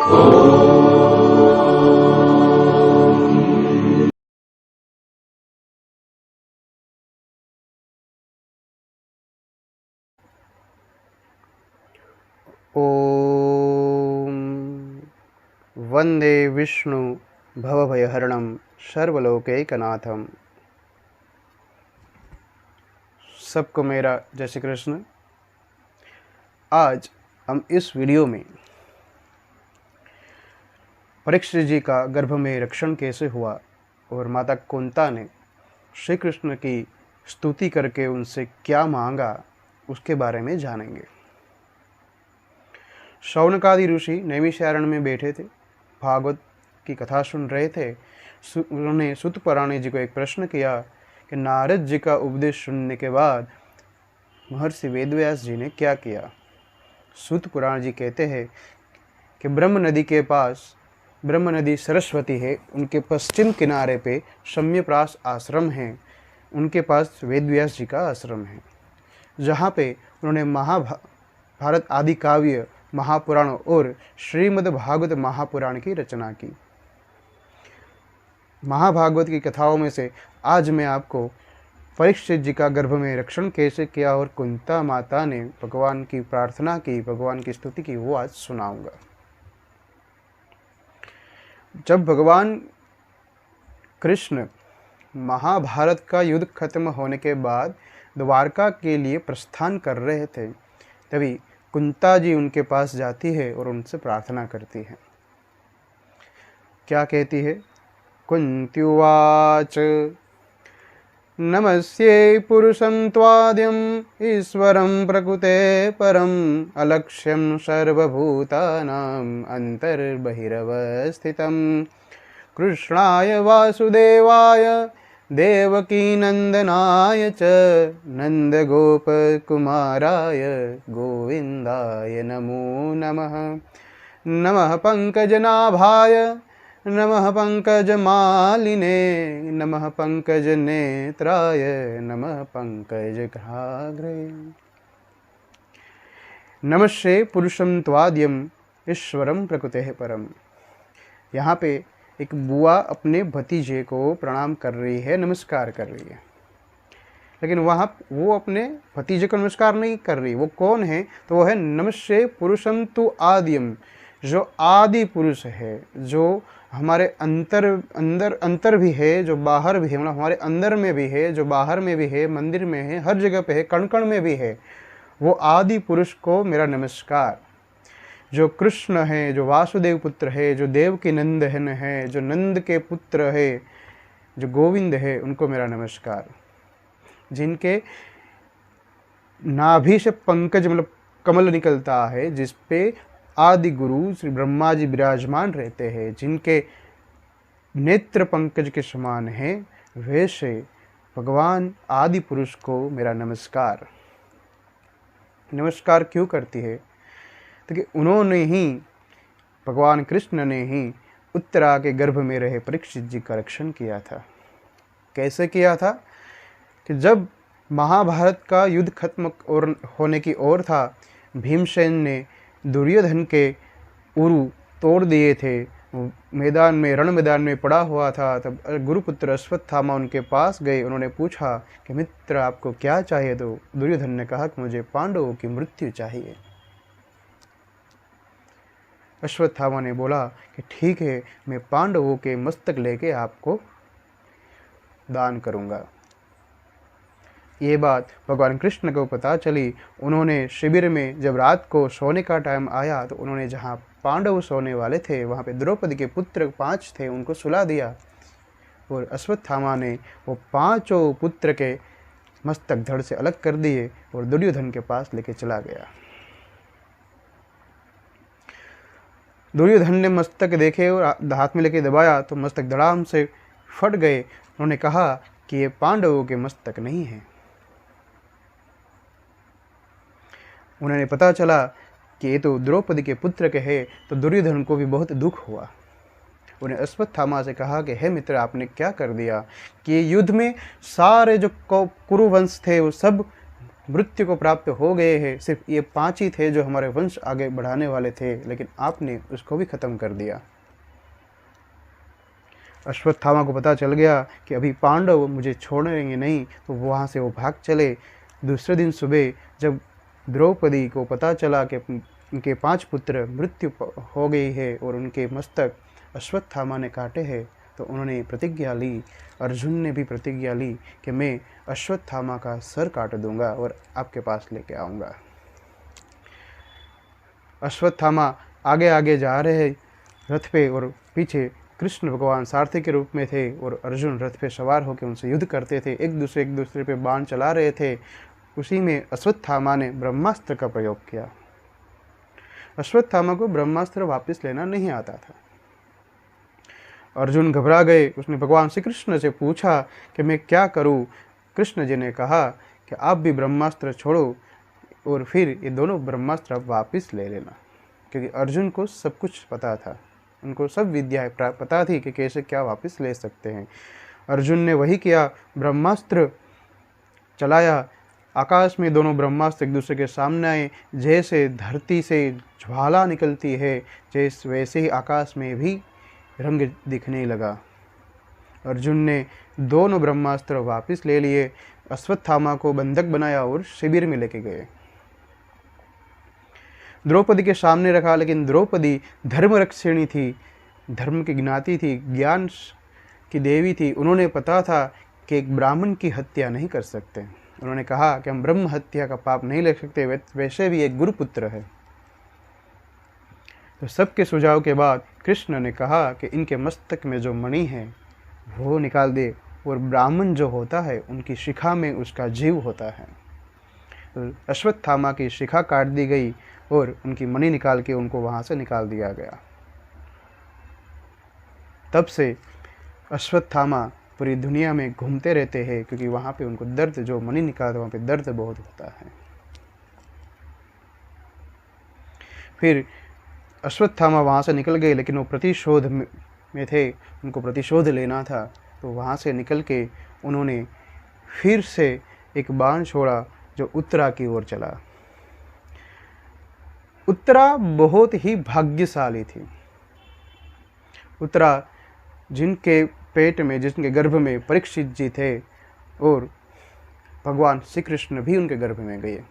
ओम वंदे विष्णु भवभयहरणं सर्वलोकैकनाथम। सबको मेरा जय श्री कृष्ण। आज हम इस वीडियो में परीक्षित जी का गर्भ में रक्षण कैसे हुआ और माता कुंता ने श्री कृष्ण की स्तुति करके उनसे क्या मांगा उसके बारे में जानेंगे। शौनकादि ऋषि नैमिषारण्य में बैठे थे, भागवत की कथा सुन रहे थे। उन्होंने सूत पुराण जी को एक प्रश्न किया कि नारद जी का उपदेश सुनने के बाद महर्षि वेदव्यास जी ने क्या किया। सूत पुराण जी कहते हैं कि ब्रह्म नदी के पास, ब्रह्म नदी सरस्वती है, उनके पश्चिम किनारे पे सम्यप्रास आश्रम है, उनके पास वेदव्यास जी का आश्रम है, जहाँ पे उन्होंने महाभारत आदि काव्य, महापुराण और श्रीमद् भागवत महापुराण की रचना की। महाभागवत की कथाओं में से आज मैं आपको परीक्षित जी का गर्भ में रक्षण कैसे किया और कुंता माता ने भगवान की प्रार्थना की, भगवान की स्तुति की, वो आज सुनाऊंगा। जब भगवान कृष्ण महाभारत का युद्ध खत्म होने के बाद द्वारका के लिए प्रस्थान कर रहे थे, तभी कुंता जी उनके पास जाती है और उनसे प्रार्थना करती है। क्या कहती है? कुंत्युवाच नमस्ये पुरुषं त्वाद्यम् ईश्वरं प्रकृते परम् अलक्ष्यं सर्वभूतानाम् अन्तर्बहिरवस्थितं कृष्णाय वासुदेवाय देवकीनन्दनाय च नन्दगोपकुमाराय गोविन्दाय नमो नमः। नमः पंकजनाभाय नमः पंकजमालिने नमः पंकजनेत्राय नमः पंकजघ्राग्रे। नमस्ते पुरुषं त्वाद्यम् ईश्वरं प्रकृतेः परम्। यहाँ पे एक बुआ अपने भतीजे को प्रणाम कर रही है, नमस्कार कर रही है, लेकिन वहाँ वो अपने भतीजे को नमस्कार नहीं कर रही। वो कौन है? तो वो है नमस्ते पुरुषं तु आद्यम, जो आदि पुरुष है, जो हमारे अंतर भी है, जो बाहर भी है, मतलब हमारे अंदर में भी है, जो बाहर में भी है, मंदिर में है, हर जगह पे है, कण कण में भी है, वो आदि पुरुष को मेरा नमस्कार। जो कृष्ण है, जो वासुदेव पुत्र है, जो देव की नंदन है, जो नंद के पुत्र है, जो गोविंद है, उनको मेरा नमस्कार। जिनके नाभि से पंकज मतलब कमल निकलता है, जिस पे आदि गुरु श्री ब्रह्मा जी विराजमान रहते हैं, जिनके नेत्र पंकज के समान है, वैसे भगवान आदि पुरुष को मेरा नमस्कार। नमस्कार क्यों करती है? तो कि उन्होंने ही, भगवान कृष्ण ने ही उत्तरा के गर्भ में रहे परीक्षित जी का रक्षण किया था। कैसे किया था? कि जब महाभारत का युद्ध खत्म और होने की ओर था, भीमसेन ने दुर्योधन के उरु तोड़ दिए थे, मैदान में, रण मैदान में पड़ा हुआ था। तब गुरुपुत्र अश्वत्थामा उनके पास गए, उन्होंने पूछा कि मित्र आपको क्या चाहिए? तो दुर्योधन ने कहा कि मुझे पांडवों की मृत्यु चाहिए। अश्वत्थामा ने बोला कि ठीक है, मैं पांडवों के मस्तक लेके आपको दान करूंगा। ये बात भगवान कृष्ण को पता चली। उन्होंने शिविर में जब रात को सोने का टाइम आया, तो उन्होंने जहाँ पांडव सोने वाले थे वहाँ पे द्रौपदी के पुत्र 5 थे, उनको सुला दिया, और अश्वत्थामा ने वो 5 पुत्र के मस्तक धड़ से अलग कर दिए और दुर्योधन के पास लेके चला गया। दुर्योधन ने मस्तक देखे और हाथ में लेके दबाया तो मस्तक धड़ाम से फट गए। उन्होंने कहा कि ये पांडवों के मस्तक नहीं हैं। उन्हें पता चला कि ये तो द्रौपदी के पुत्र के हैं, तो दुर्योधन को भी बहुत दुख हुआ। उन्हें अश्वत्थामा से कहा कि हे मित्र, आपने क्या कर दिया कि युद्ध में सारे जो कुरुवंश थे वो सब मृत्यु को प्राप्त हो गए हैं। सिर्फ ये 5 ही थे जो हमारे वंश आगे बढ़ाने वाले थे, लेकिन आपने उसको भी ख़त्म कर दिया। अश्वत्थामा को पता चल गया कि अभी पांडव मुझे छोड़ेंगे नहीं, तो वहाँ से वो भाग चले। दूसरे दिन सुबह जब द्रौपदी को पता चला कि उनके 5 पुत्र मृत्यु हो गई है और उनके मस्तक अश्वत्थामा ने काटे हैं, तो उन्होंने प्रतिज्ञा ली, अर्जुन ने भी प्रतिज्ञा ली कि मैं अश्वत्थामा का सर काट दूंगा और आपके पास लेके आऊँगा। अश्वत्थामा आगे आगे जा रहे रथ पे और पीछे कृष्ण भगवान सारथी के रूप में थे और अर्जुन रथ पे सवार होकर उनसे युद्ध करते थे। एक दूसरे पे बाण चला रहे थे। उसी में अश्वत्थामा ने ब्रह्मास्त्र का प्रयोग किया। अश्वत्थामा को ब्रह्मास्त्र वापस लेना नहीं आता था। अर्जुन घबरा गए। उसने भगवान श्री कृष्ण से पूछा कि मैं क्या करूं। कृष्ण जी ने कहा कि आप भी ब्रह्मास्त्र छोड़ो और फिर ये दोनों ब्रह्मास्त्र वापस ले लेना, क्योंकि अर्जुन को सब कुछ पता था, उनको सब विद्या पता थी कि कैसे क्या वापस ले सकते हैं। अर्जुन ने वही किया, ब्रह्मास्त्र चलाया। आकाश में दोनों ब्रह्मास्त्र एक दूसरे के सामने आए। जैसे धरती से ज्वाला निकलती है, जैसे वैसे ही आकाश में भी रंग दिखने लगा। अर्जुन ने दोनों ब्रह्मास्त्र वापस ले लिए, अश्वत्थामा को बंधक बनाया और शिविर में लेके गए। द्रौपदी के सामने रखा, लेकिन द्रौपदी धर्मरक्षिणी थी, धर्म की ज्ञाती थी, ज्ञान की देवी थी। उन्होंने पता था कि एक ब्राह्मण की हत्या नहीं कर सकते। उन्होंने कहा कि हम ब्रह्म हत्या का पाप नहीं ले सकते, वैसे भी एक गुरुपुत्र है। तो सबके सुझाव के बाद कृष्ण ने कहा कि इनके मस्तक में जो मणि है वो निकाल दे, और ब्राह्मण जो होता है उनकी शिखा में उसका जीव होता है। तो अश्वत्थामा की शिखा काट दी गई और उनकी मणि निकाल के उनको वहाँ से निकाल दिया गया। तब से अश्वत्थामा पूरी दुनिया में घूमते रहते हैं, क्योंकि वहाँ पे उनको दर्द, जो मणि निकालते वहाँ पे दर्द बहुत होता है। फिर अश्वत्थामा वहाँ से निकल गए, लेकिन वो प्रतिशोध में थे, उनको प्रतिशोध लेना था। तो वहाँ से निकल के उन्होंने फिर से एक बाण छोड़ा जो उत्तरा की ओर चला। उत्तरा बहुत ही भाग्यशाली थी। उत्तरा जिनके पेट में, जिनके गर्भ में परीक्षित जी थे, और भगवान श्री कृष्ण भी उनके गर्भ में गए।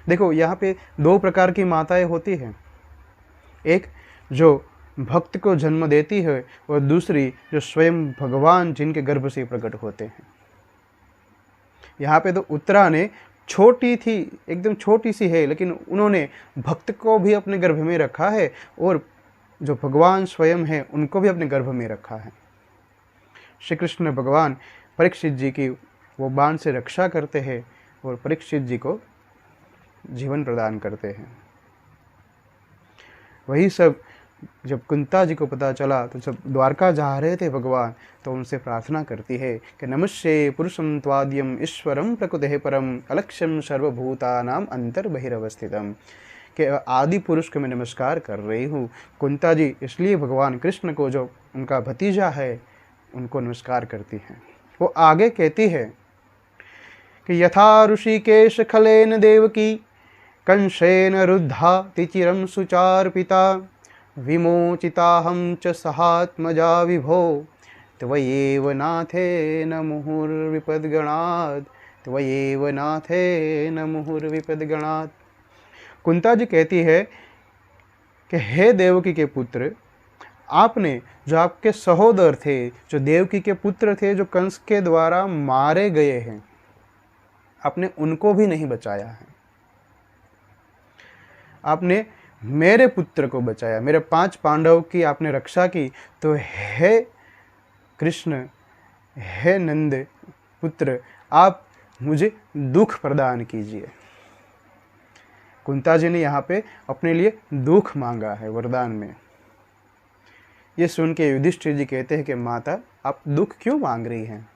देखो, यहाँ पे 2 प्रकार की माताएं होती हैं, एक जो भक्त को जन्म देती है और दूसरी जो स्वयं भगवान जिनके गर्भ से प्रकट होते हैं। यहाँ पे तो उत्तरा ने छोटी थी, एकदम छोटी सी है, लेकिन उन्होंने भक्त को भी अपने गर्भ में रखा है और जो भगवान स्वयं है उनको भी अपने गर्भ में रखा है। श्री कृष्ण भगवान परीक्षित जी की वो बाण से रक्षा करते हैं और परीक्षित जी को जीवन प्रदान करते हैं। वही सब जब कुंता जी को पता चला, तो जब द्वारका जा रहे थे भगवान, तो उनसे प्रार्थना करती है कि नमस्ते पुरुषं त्वाद्यम ईश्वरं प्रकृतेः परम अलक्ष्यम सर्वभूतानां अंतर्बहिरवस्थितम, कि आदि पुरुष को मैं नमस्कार कर रही हूँ। कुंता जी इसलिए भगवान कृष्ण को, जो उनका भतीजा है, उनको नमस्कार करती हैं। वो आगे कहती है कि यथा ऋषिकेश खलेन देवकी कंसेन रुद्धा तिचिरं सुचार्पिता विमोचिताहं च सहात्मजा विभो त्वयैव नाथेन मुहुर्विपद्गणात्, त्वयैव नाथेन मुहुर्विपद्गणात्। कुंता जी कहती है कि हे देवकी के पुत्र, आपने जो आपके सहोदर थे, जो देवकी के पुत्र थे, जो कंस के द्वारा मारे गए हैं, आपने उनको भी नहीं बचाया है। आपने मेरे पुत्र को बचाया, मेरे 5 पांडव की आपने रक्षा की। तो हे कृष्ण, हे नंद पुत्र, आप मुझे दुख प्रदान कीजिए। कुंता जी ने यहाँ पे अपने लिए दुख मांगा है वरदान में। ये सुन के युधिष्ठिर जी कहते हैं कि माता, आप दुख क्यों मांग रही हैं?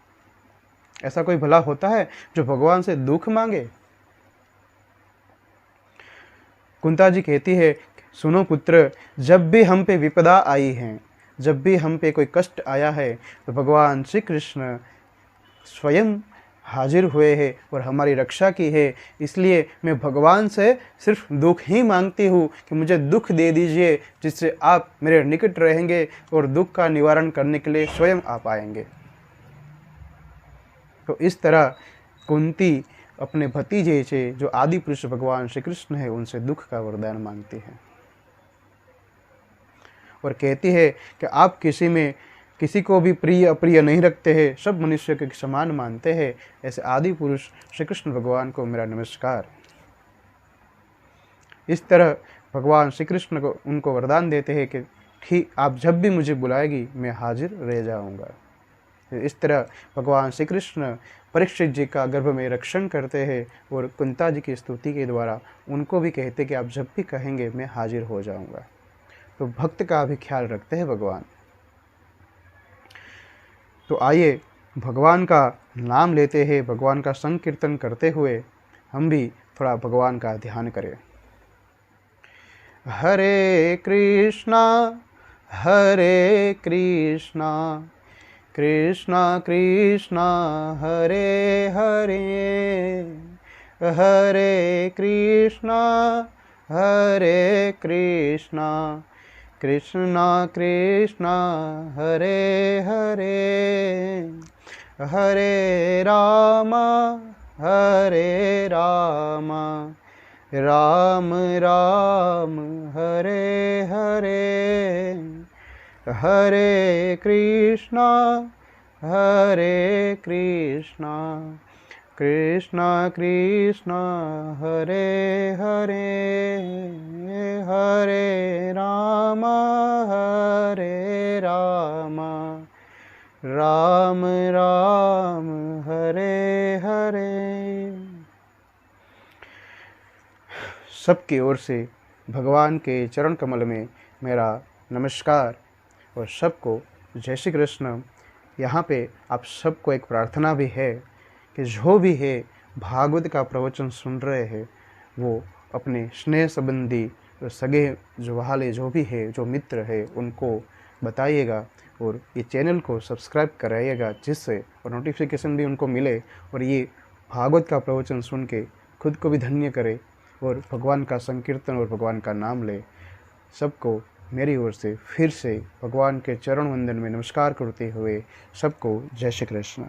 ऐसा कोई भला होता है जो भगवान से दुख मांगे? कुंता जी कहती है, सुनो पुत्र, जब भी हम पे विपदा आई है, जब भी हम पे कोई कष्ट आया है, तो भगवान श्री कृष्ण स्वयं हाजिर हुए हैं और हमारी रक्षा की है। इसलिए मैं भगवान से सिर्फ दुख ही मांगती हूँ कि मुझे दुख दे दीजिए, जिससे आप मेरे निकट रहेंगे और दुख का निवारण करने के लिए स्वयं आप आएंगे। तो इस तरह कुंती अपने भतीजे से, जो आदि पुरुष भगवान श्री कृष्ण है, उनसे दुख का वरदान मांगती है और कहती है कि आप किसी को भी प्रिय अप्रिय नहीं रखते हैं, सब मनुष्य के समान मानते हैं। ऐसे आदि पुरुष श्री कृष्ण भगवान को मेरा नमस्कार। इस तरह भगवान श्री कृष्ण को उनको वरदान देते हैं कि ठीक आप जब भी मुझे बुलाएगी मैं हाजिर रह जाऊंगा। इस तरह भगवान श्री कृष्ण परीक्षित जी का गर्भ में रक्षण करते हैं और कुंता जी की स्तुति के द्वारा उनको भी कहते कि आप जब भी कहेंगे मैं हाजिर हो जाऊंगा। तो भक्त का भी ख्याल रखते हैं भगवान। तो आइए भगवान का नाम लेते हैं, भगवान का संकीर्तन करते हुए हम भी थोड़ा भगवान का ध्यान करें। हरे कृष्णा कृष्णा कृष्णा हरे हरे, हरे कृष्णा कृष्णा कृष्णा हरे हरे, हरे राम राम राम हरे हरे, हरे कृष्णा कृष्णा कृष्णा हरे हरे, हरे राम राम राम हरे हरे। सबकी ओर से भगवान के चरण कमल में मेरा नमस्कार और सबको जय श्री कृष्ण। यहाँ पे आप सबको एक प्रार्थना भी है कि जो भी है भागवत का प्रवचन सुन रहे हैं वो अपने स्नेह संबंधी सगे जो वाले जो भी है, जो मित्र है, उनको बताइएगा और ये चैनल को सब्सक्राइब कराइएगा, जिससे और नोटिफिकेशन भी उनको मिले और ये भागवत का प्रवचन सुन के खुद को भी धन्य करे और भगवान का संकीर्तन और भगवान का नाम ले। सबको मेरी ओर से फिर से भगवान के चरण वंदन में नमस्कार करते हुए सबको जय श्री कृष्ण।